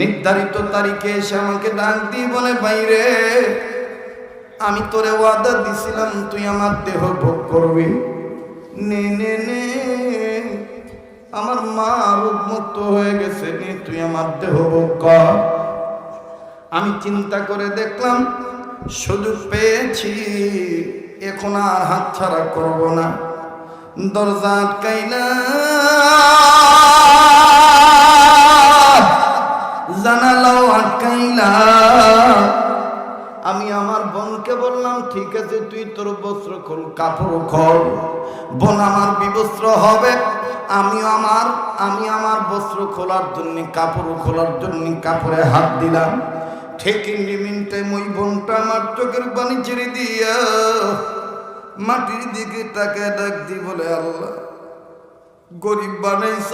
নির্ধারিত তারিখে এসে আমাকে ডাক দিয়ে বলে, বাইরে আমি তোরে ওয়াদা দিছিলাম তুই আমার দেহ ভোগ করবি, নে নে নে, আমার মা রোগমুক্ত হয়ে গেছে, নে তুই আমার দেহ ভোগ কর। আমি চিন্তা করে দেখলাম সুযোগ পেয়েছি, এখন আর হাতছাড়া করব না। দরজা আটকাইলাম, জানালাও আটকাইলাম। আমি আমার বোনকে বললাম, ঠিক আছে তুই তোর বস্ত্র খোল, কাপড় খোল। বোন আমার বিবস্ত্র হবে, আমি আমার বস্ত্র খোলার জন্য, কাপড় খোলার জন্য কাপড়ে হাত দিলাম। ঠিক মিনিটে ওই বোনটা আমার চোখের পানি ছেড়ে দিয়া মাটির দিকে তাকে ডাক দি বলে, আল্লাহ গরিব বানাইছ,